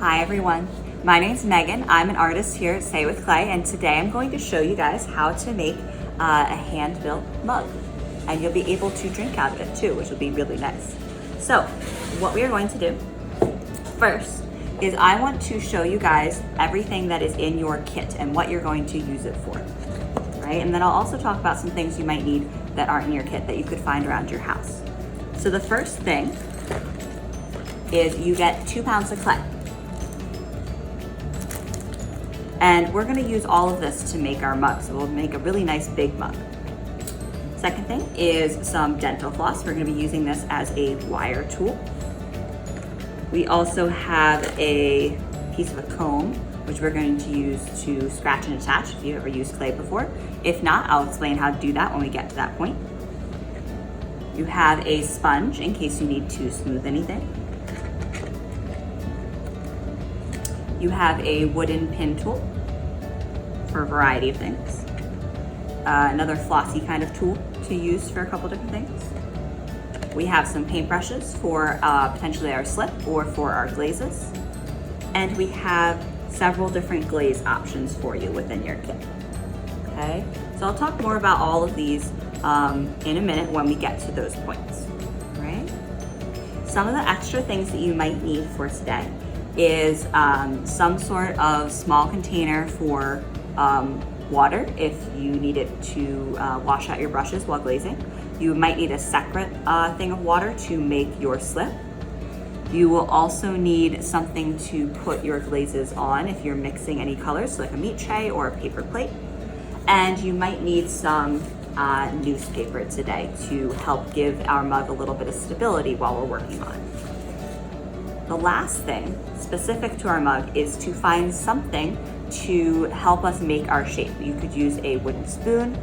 Hi everyone, my name's Megan. I'm an artist here at Say with Clay, and today I'm going to show you guys how to make a hand-built mug. And you'll be able to drink out of it too, which will be really nice. So what we are going to do first is I want to show you guys everything that is in your kit and what you're going to use it for, right? And then I'll also talk about some things you might need that aren't in your kit that you could find around your house. So the first thing is you get 2 pounds of clay. And we're gonna use all of this to make our mug, so we'll make a really nice big mug. Second thing is some dental floss. We're gonna be using this as a wire tool. We also have a piece of a comb, which we're going to use to scratch and attach if you've ever used clay before. If not, I'll explain how to do that when we get to that point. You have a sponge in case you need to smooth anything. You have a wooden pin tool for a variety of things. Another flossy kind of tool to use for a couple different things. We have some paintbrushes for potentially our slip or for our glazes. And we have several different glaze options for you within your kit. Okay, so I'll talk more about all of these in a minute when we get to those points, right? Some of the extra things that you might need for today is some sort of small container for water if you need it to wash out your brushes while glazing. You might need a separate thing of water to make your slip. You will also need something to put your glazes on if you're mixing any colors, like a meat tray or a paper plate. And you might need some newspaper today to help give our mug a little bit of stability while we're working on it. The last thing specific to our mug is to find something to help us make our shape. You could use a wooden spoon.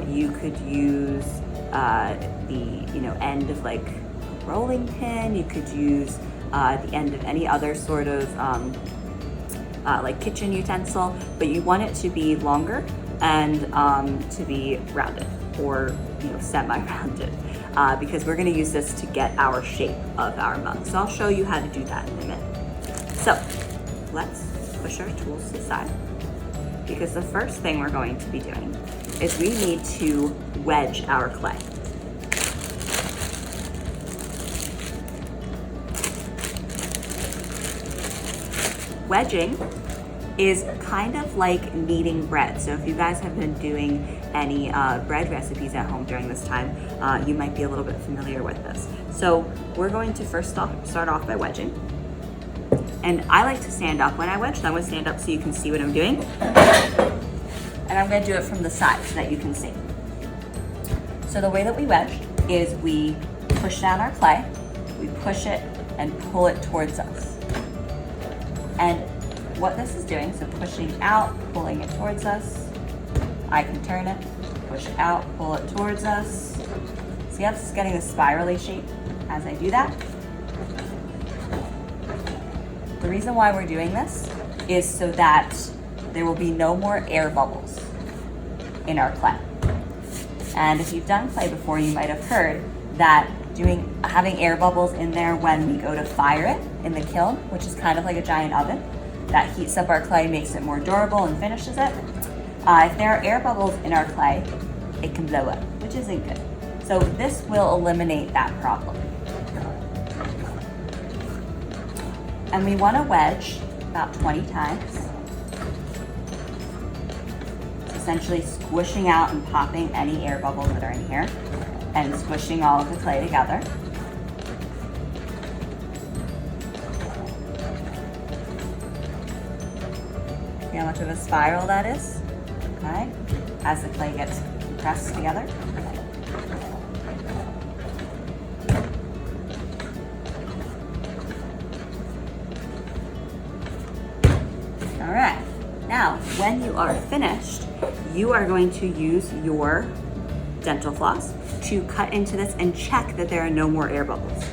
You could use the end of like a rolling pin. You could use the end of any other sort of like kitchen utensil, but you want it to be longer and to be rounded or semi-rounded. Because we're going to use this to get our shape of our mug. So I'll show you how to do that in a minute. So let's push our tools to the side, because the first thing we're going to be doing is we need to wedge our clay. Wedging is kind of like kneading bread. So if you guys have been doing any bread recipes at home during this time, you might be a little bit familiar with this. So we're going to first start off by wedging. And I like to stand up when I wedge, so I'm gonna stand up so you can see what I'm doing. And I'm gonna do it from the side so that you can see. So the way that we wedge is we push down our clay, we push it and pull it towards us. And what this is doing, so pushing out, pulling it towards us, I can turn it, push it out, pull it towards us. See how this is getting a spirally shape as I do that? The reason why we're doing this is so that there will be no more air bubbles in our clay. And if you've done clay before, you might have heard that having air bubbles in there when we go to fire it in the kiln, which is kind of like a giant oven, that heats up our clay, makes it more durable and finishes it. If there are air bubbles in our clay, it can blow up, which isn't good. So this will eliminate that problem. And we want to wedge about 20 times. It's essentially squishing out and popping any air bubbles that are in here and squishing all of the clay together. See how much of a spiral that is? Okay, as the clay gets compressed together. All right, now when you are finished, you are going to use your dental floss to cut into this and check that there are no more air bubbles.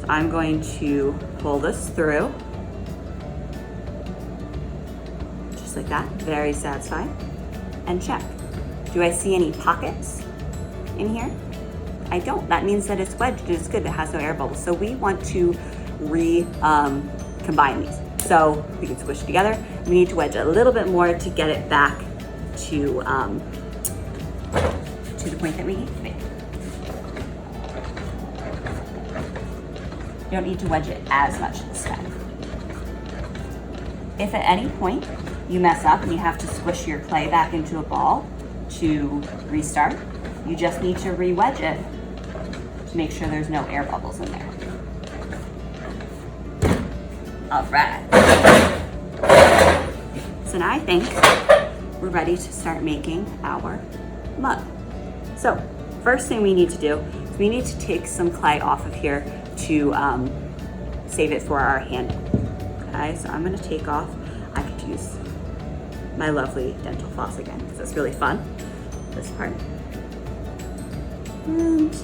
So I'm going to pull this through, just like that, very satisfying, and check. Do I see any pockets in here? I don't. That means that it's wedged and it's good. It has no air bubbles. So we want to combine these. So we can squish it together. We need to wedge it a little bit more to get it back to the point that we need to be. You don't need to wedge it as much this time. If at any point you mess up and you have to squish your clay back into a ball to restart, you just need to re-wedge it to make sure there's no air bubbles in there. All right. So now I think we're ready to start making our mug. So first thing we need to do is we need to take some clay off of here to save it for our handle. Okay, so I'm gonna take off, I could use my lovely dental floss again because it's really fun, this part. And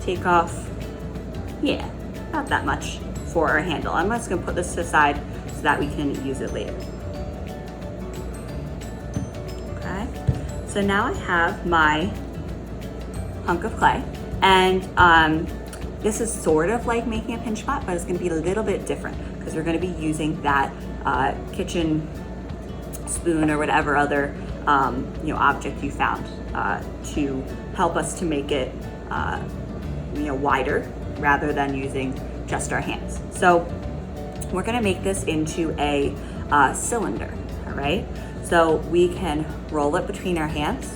take off, yeah, not that much for our handle. I'm just gonna put this to the side so that we can use it later. Okay, so now I have my hunk of clay, and this is sort of like making a pinch pot, but it's gonna be a little bit different because we're gonna be using that kitchen spoon or whatever other object you found to help us to make it wider rather than using just our hands. So we're gonna make this into a cylinder, all right? So we can roll it between our hands,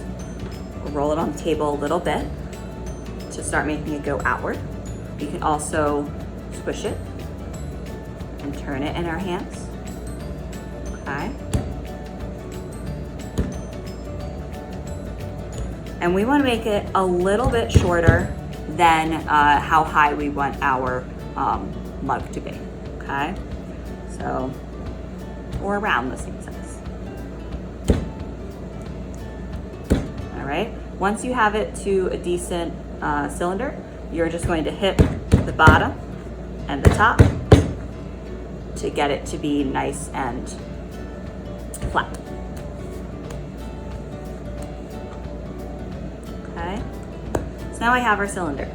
we'll roll it on the table a little bit to start making it go outward. We can also squish it and turn it in our hands, okay? And we wanna make it a little bit shorter than how high we want our mug to be, okay? So, or around the same size. All right, once you have it to a decent cylinder, you're just going to hit the bottom and the top to get it to be nice and flat. Okay, so now I have our cylinder.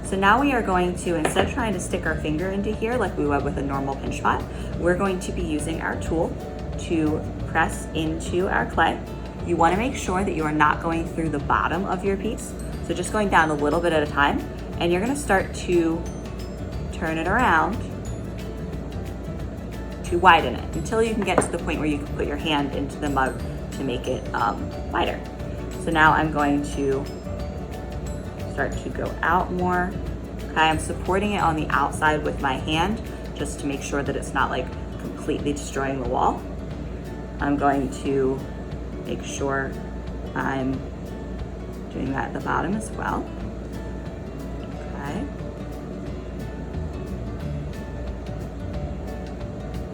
So now we are going to, instead of trying to stick our finger into here like we would with a normal pinch pot, we're going to be using our tool to press into our clay. You want to make sure that you are not going through the bottom of your piece. So just going down a little bit at a time, and you're going to start to turn it around to widen it until you can get to the point where you can put your hand into the mug to make it wider. So now I'm going to start to go out more. Okay, I'm supporting it on the outside with my hand just to make sure that it's not like completely destroying the wall. I'm going to make sure I'm doing that at the bottom as well. Okay.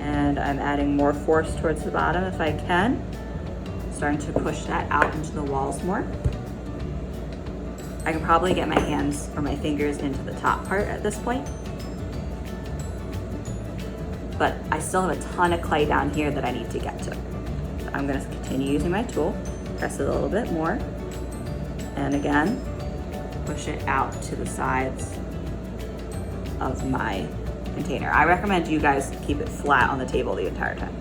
And I'm adding more force towards the bottom if I can. Starting to push that out into the walls more. I can probably get my hands or my fingers into the top part at this point. But I still have a ton of clay down here that I need to get to. So I'm gonna continue using my tool, press it a little bit more, and again, push it out to the sides of my container. I recommend you guys keep it flat on the table the entire time.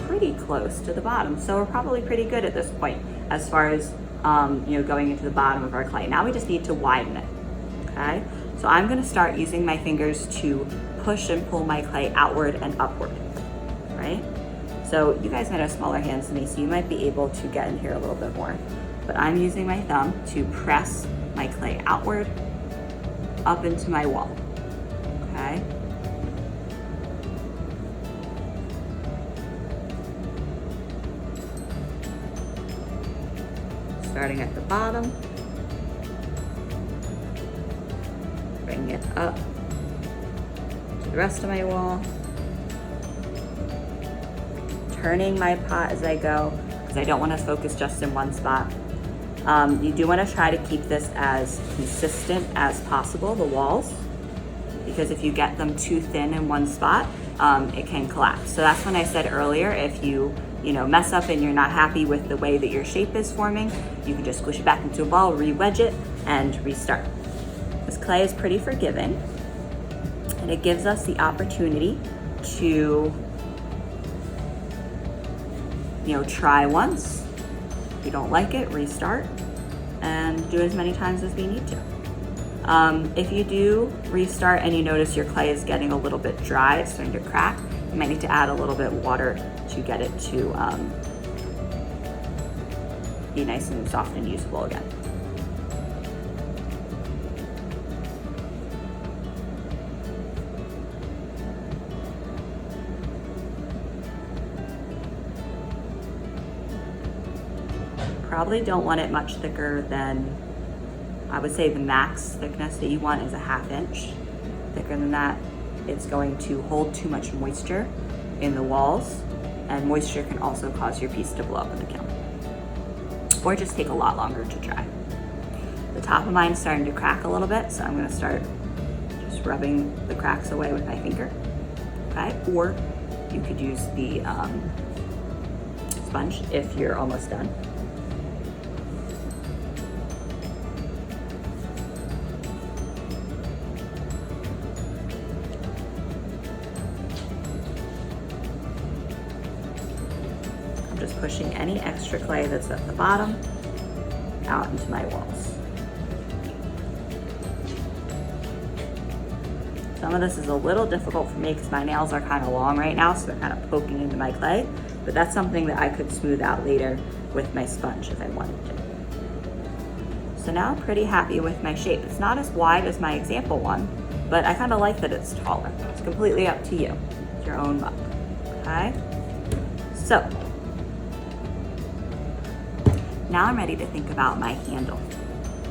Pretty close to the bottom, so we're probably pretty good at this point as far as going into the bottom of our clay. Now we just need to widen it. Okay, so I'm going to start using my fingers to push and pull my clay outward and upward. Right, so you guys might have smaller hands than me, so you might be able to get in here a little bit more, but I'm using my thumb to press my clay outward up into my wall. Okay. Starting at the bottom, bring it up to the rest of my wall, turning my pot as I go because I don't want to focus just in one spot. You do want to try to keep this as consistent as possible, the walls, because if you get them too thin in one spot, it can collapse. So that's when I said earlier, if you mess up and you're not happy with the way that your shape is forming, you can just squish it back into a ball, re-wedge it, and restart. This clay is pretty forgiving, and it gives us the opportunity to, try once. If you don't like it, restart, and do as many times as we need to. If you do restart and you notice your clay is getting a little bit dry, it's starting to crack, you might need to add a little bit of water to get it to be nice and soft and usable again. Probably don't want it much thicker than, I would say the max thickness that you want is a 1/2 inch. Thicker than that, it's going to hold too much moisture in the walls, and moisture can also cause your piece to blow up in the kiln, or just take a lot longer to dry. The top of mine is starting to crack a little bit, so I'm gonna start just rubbing the cracks away with my finger, okay? Or you could use the sponge if you're almost done. Just pushing any extra clay that's at the bottom out into my walls. Some of this is a little difficult for me because my nails are kind of long right now, so they're kind of poking into my clay, but that's something that I could smooth out later with my sponge if I wanted to. So now I'm pretty happy with my shape. It's not as wide as my example one, but I kind of like that it's taller. It's completely up to you. It's your own luck, okay? So, now I'm ready to think about my handle.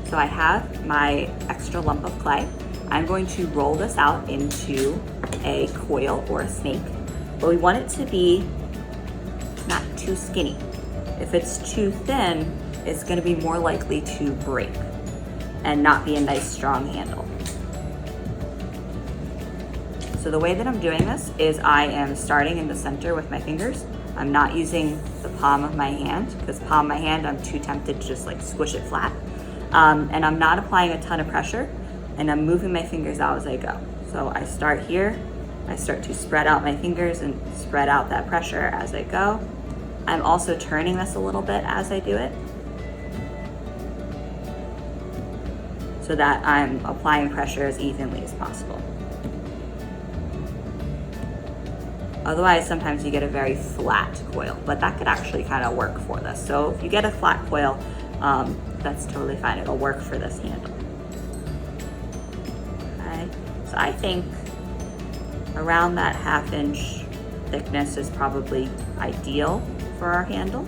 So I have my extra lump of clay. I'm going to roll this out into a coil or a snake, but we want it to be not too skinny. If it's too thin, it's gonna be more likely to break and not be a nice strong handle. So the way that I'm doing this is I am starting in the center with my fingers. I'm not using the palm of my hand, because palm of my hand, I'm too tempted to just like squish it flat. And I'm not applying a ton of pressure, and I'm moving my fingers out as I go. So I start here, I start to spread out my fingers and spread out that pressure as I go. I'm also turning this a little bit as I do it, so that I'm applying pressure as evenly as possible. Otherwise, sometimes you get a very flat coil, but that could actually kind of work for this. So if you get a flat coil, that's totally fine. It'll work for this handle. Okay, so I think around that 1/2 inch thickness is probably ideal for our handle.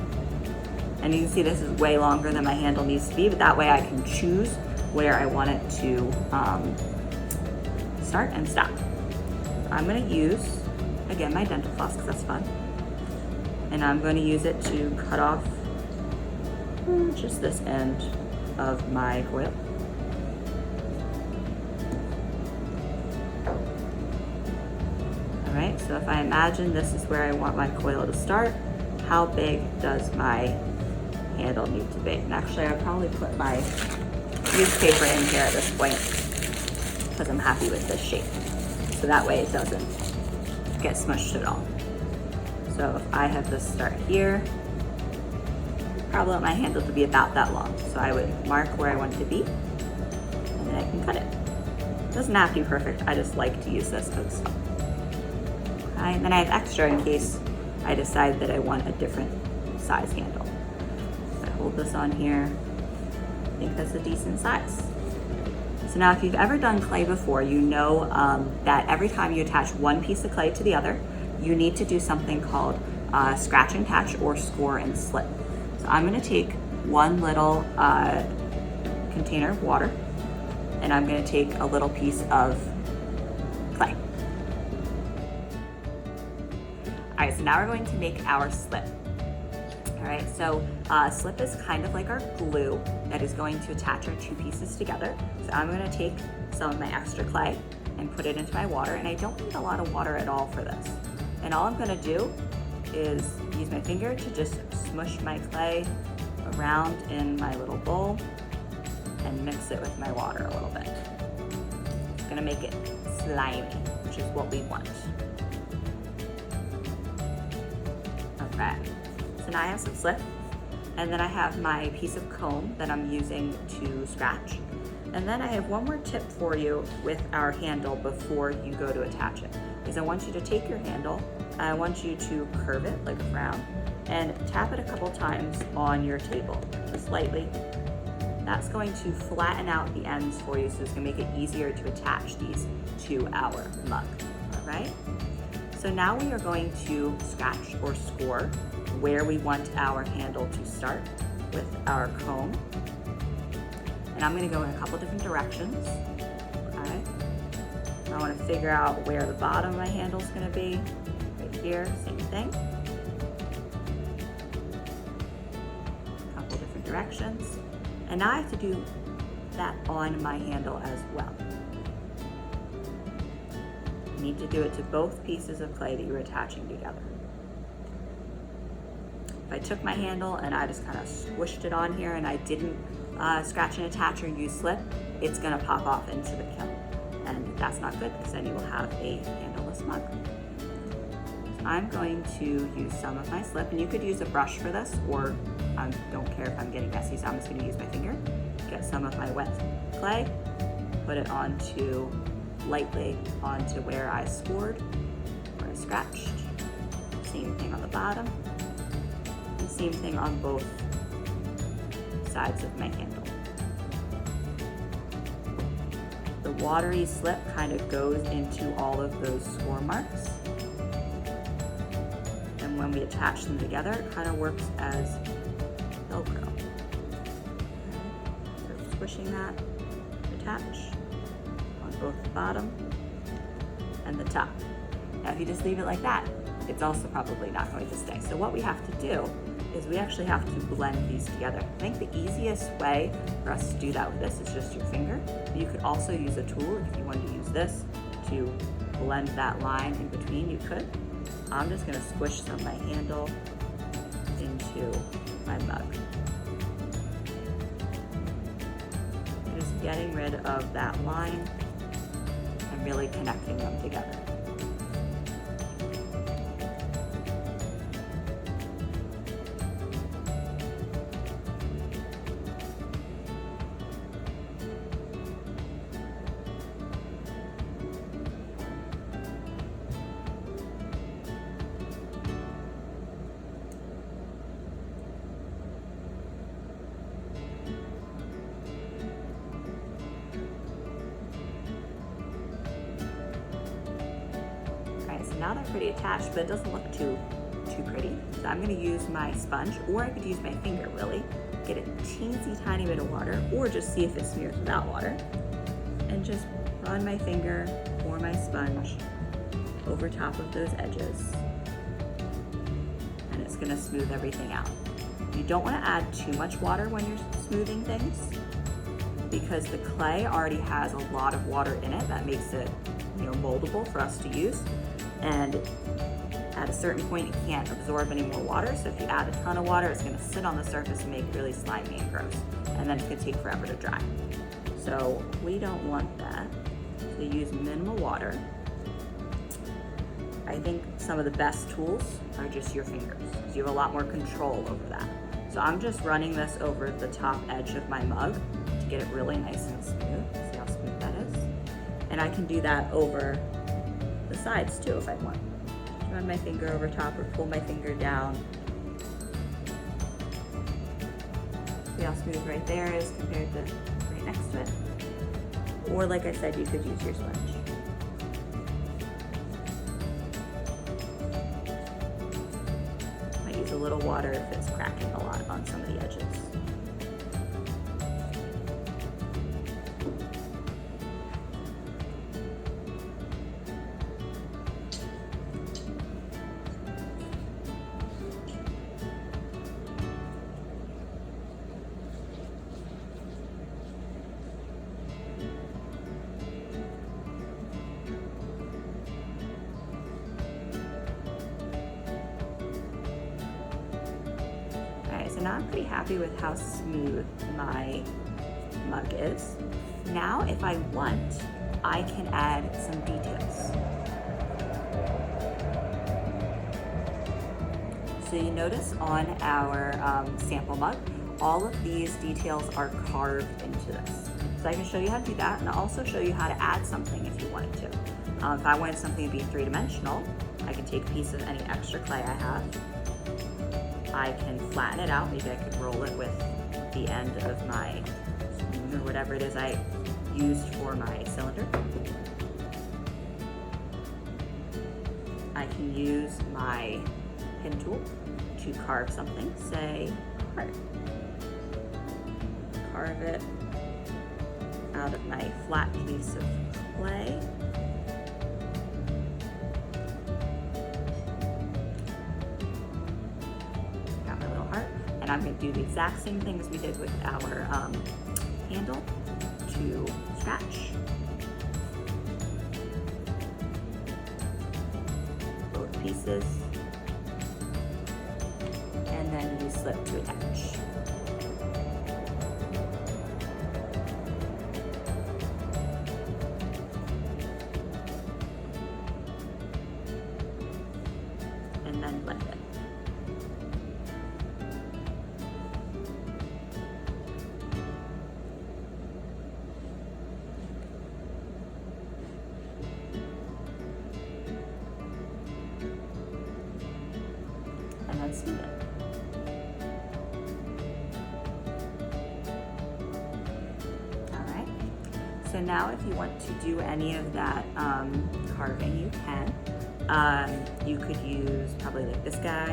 And you can see this is way longer than my handle needs to be, but that way I can choose where I want it to start and stop. I'm gonna use, again, my dental floss, because that's fun. And I'm going to use it to cut off just this end of my coil. All right, so if I imagine this is where I want my coil to start, how big does my handle need to be? And actually, I'll probably put my newspaper in here at this point, because I'm happy with this shape. So that way it doesn't get smushed at all. So if I have this start here, probably want my handle to be about that long. So I would mark where I want it to be, and then I can cut it. It doesn't have to be perfect, I just like to use this because it's fun. Okay, and then I have extra in case I decide that I want a different size handle. So I hold this on here, I think that's a decent size. So now if you've ever done clay before, you know that every time you attach one piece of clay to the other, you need to do something called scratch and attach or score and slip. So I'm gonna take one little container of water, and I'm gonna take a little piece of clay. All right, so now we're going to make our slip. All right, so slip is kind of like our glue that is going to attach our two pieces together. So I'm gonna take some of my extra clay and put it into my water, and I don't need a lot of water at all for this. And all I'm gonna do is use my finger to just smush my clay around in my little bowl and mix it with my water a little bit. It's gonna make it slimy, which is what we want. Okay, so now I have some slip, and then I have my piece of comb that I'm using to scratch. And then I have one more tip for you with our handle before you go to attach it, is I want you to take your handle, I want you to curve it like a frown, and tap it a couple times on your table, just lightly. That's going to flatten out the ends for you, so it's gonna make it easier to attach these to our mug, all right? So now we are going to scratch or score where we want our handle to start with our comb. And I'm gonna go in a couple different directions, okay? I wanna figure out where the bottom of my handle is gonna be. Right here, same thing. A couple different directions. And now I have to do that on my handle as well. You need to do it to both pieces of clay that you're attaching together. If I took my handle and I just kind of squished it on here and I didn't scratch and attach or use slip, it's gonna pop off into the kiln. And that's not good, because then you will have a handleless mug. So I'm going to use some of my slip, and you could use a brush for this, or I don't care if I'm getting messy, so I'm just gonna use my finger. Get some of my wet clay, put it lightly onto where I scored, where I scratched. Same thing on the bottom, and same thing on both sides of my handle. The watery slip kind of goes into all of those score marks. And when we attach them together, it kind of works as Velcro. So squishing that, attach on both the bottom and the top. Now if you just leave it like that, it's also probably not going to stay. So what we have to do is we actually have to blend these together. I think the easiest way for us to do that with this is just your finger. You could also use a tool if you wanted to use this to blend that line in between, you could. I'm just gonna squish some of my handle into my mug. Just getting rid of that line and really connecting them together. Now they're pretty attached, but it doesn't look too pretty. So I'm gonna use my sponge, or I could use my finger really, get a teensy tiny bit of water, or just see if it smears without water, and just run my finger or my sponge over top of those edges, and it's gonna smooth everything out. You don't wanna add too much water when you're smoothing things, because the clay already has a lot of water in it that makes it, moldable for us to use. And at a certain point, it can't absorb any more water. So if you add a ton of water, it's gonna sit on the surface and make it really slimy and gross. And then it's gonna take forever to dry. So we don't want that. So use minimal water. I think some of the best tools are just your fingers, because you have a lot more control over that. So I'm just running this over the top edge of my mug to get it really nice and smooth. See how smooth that is? And I can do that over the sides too if I want. Run my finger over top or pull my finger down. See how smooth right there is compared to right next to it. Or like I said, you could use your sponge. Might use a little water if it's cracking a lot on some of the edges. I'm pretty happy with how smooth my mug is. Now, if I want, I can add some details. So you notice on our sample mug, all of these details are carved into this. So I can show you how to do that, and I'll also show you how to add something if you wanted to. If I wanted something to be three-dimensional, I can take a piece of any extra clay I have. I can flatten it out. Maybe I could roll it with the end of my spoon or whatever it is I used for my cylinder. I can use my pin tool to carve something, say heart. Carve it out of my flat piece of clay. Got my little heart, and I'm going to do the exact same thing as we did with our handle to scratch. Both pieces. And then use slip to attach. And then blend it. And then smooth it. So now if you want to do any of that carving, you can. You could use probably like this guy,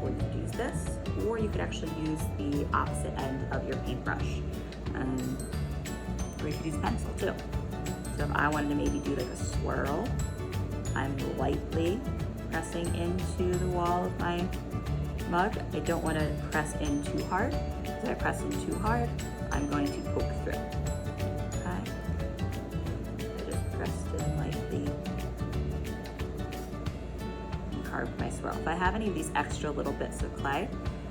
or you could use this, or you could actually use the opposite end of your paintbrush. Or you could use a pencil too. So if I wanted to maybe do like a swirl, I'm lightly pressing into the wall of my mug. I don't want to press in too hard. If I press in too hard, I'm going to poke through. My swirl. If I have any of these extra little bits of clay,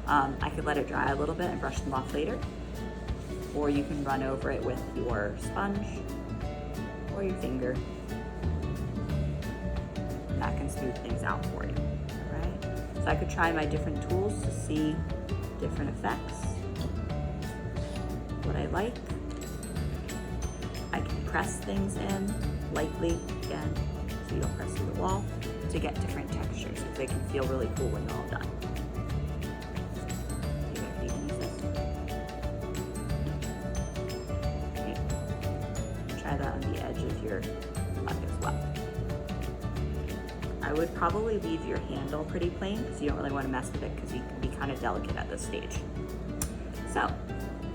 I could let it dry a little bit and brush them off later. Or you can run over it with your sponge or your finger. And that can smooth things out for you. Right? So I could try my different tools to see different effects. What I like. I can press things in lightly, again, so you don't press through the wall, to get different textures, because they can feel really cool when they're all done. Maybe I could even use this. Okay. Try that on the edge of your mug as well. I would probably leave your handle pretty plain, because you don't really want to mess with it, because you can be kind of delicate at this stage. So,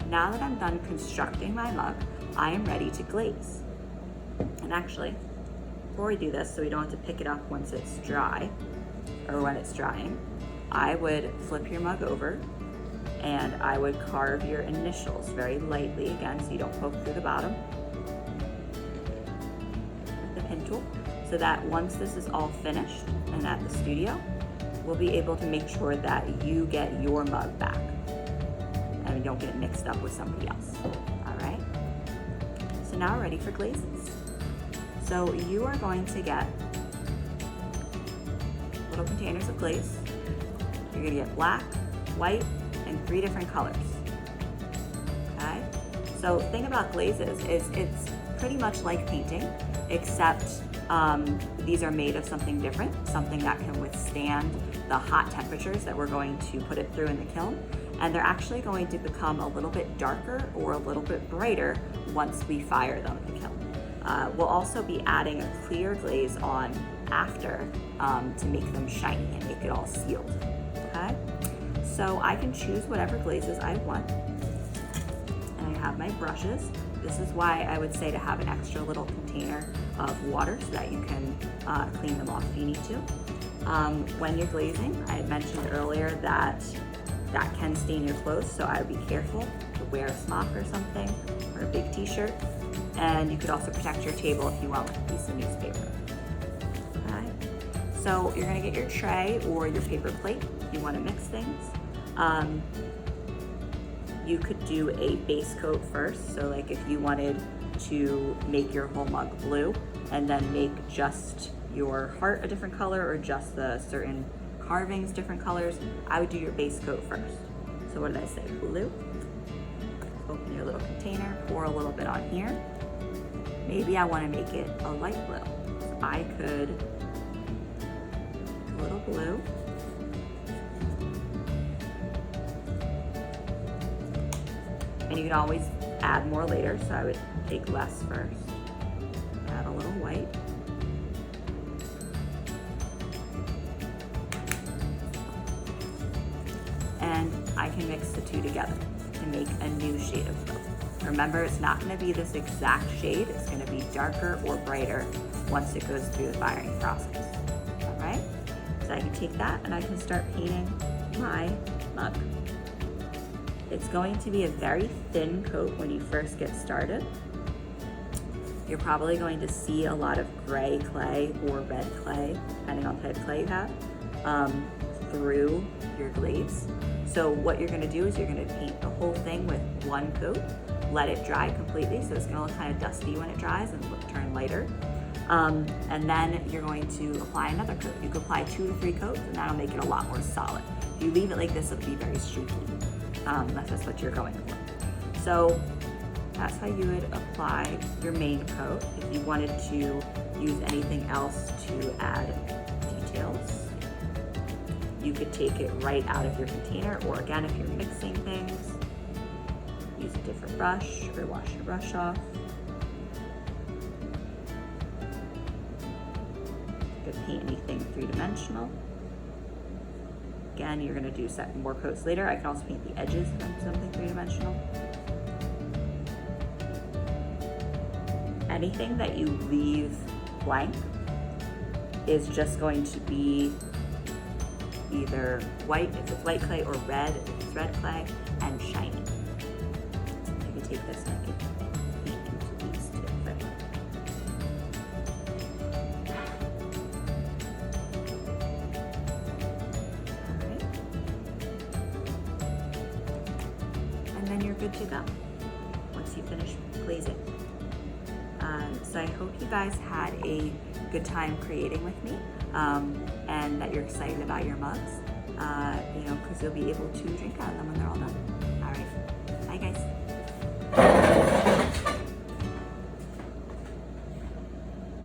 now that I'm done constructing my mug, I am ready to glaze. And actually, before we do this, so we don't have to pick it up once it's dry, or when it's drying, I would flip your mug over and I would carve your initials very lightly, again, so you don't poke through the bottom with the pin tool, so that once this is all finished and at the studio, we'll be able to make sure that you get your mug back and you don't get it mixed up with somebody else. All right, so now we're ready for glazes. So you are going to get little containers of glaze. You're gonna get black, white, and 3 different colors. Okay? So the thing about glazes is it's pretty much like painting, except these are made of something different, something that can withstand the hot temperatures that we're going to put it through in the kiln. And they're actually going to become a little bit darker or a little bit brighter once we fire them in the kiln. We'll also be adding a clear glaze on after to make them shiny and make it all sealed, okay? So I can choose whatever glazes I want. And I have my brushes. This is why I would say to have an extra little container of water so that you can clean them off if you need to. When you're glazing, I had mentioned earlier that can stain your clothes, so I would be careful to wear a smock or something, or a big t-shirt. And you could also protect your table if you want with a piece of newspaper. Okay. So you're gonna get your tray or your paper plate if you wanna mix things. You could do a base coat first. So like if you wanted to make your whole mug blue and then make just your heart a different color or just the certain carvings different colors, I would do your base coat first. So what did I say? Blue. Open your little container, pour a little bit on here. Maybe I want to make it a light blue. So I could a little blue. And you can always add more later, so I would take less first. Add a little white. And I can mix the two together to make a new shade of blue. Remember, it's not going to be this exact shade. It's going to be darker or brighter once it goes through the firing process. All right? So I can take that and I can start painting my mug. It's going to be a very thin coat when you first get started. You're probably going to see a lot of gray clay or red clay, depending on the type of clay you have, through your glaze. So what you're gonna do is you're gonna paint the whole thing with one coat, let it dry completely, so it's gonna look kind of dusty when it dries and turn lighter. And then you're going to apply another coat. You can apply 2 to 3 coats and that'll make it a lot more solid. If you leave it like this, it'll be very streaky. That's just what you're going for. So that's how you would apply your main coat. If you wanted to use anything else to add details, you could take it right out of your container, or again, if you're mixing things, use a different brush or wash your brush off. You could paint anything 3-dimensional. Again, you're gonna do more coats later. I can also paint the edges on something 3-dimensional. Anything that you leave blank is just going to be either white if it's white clay or red if it's red clay, and shiny. You can take this and I can paint into these two. And then you're good to go once you finish glazing. So I hope you guys had a good time creating with me, and that you're excited about your mugs, because you'll be able to drink out of them when they're all done. All right, bye guys.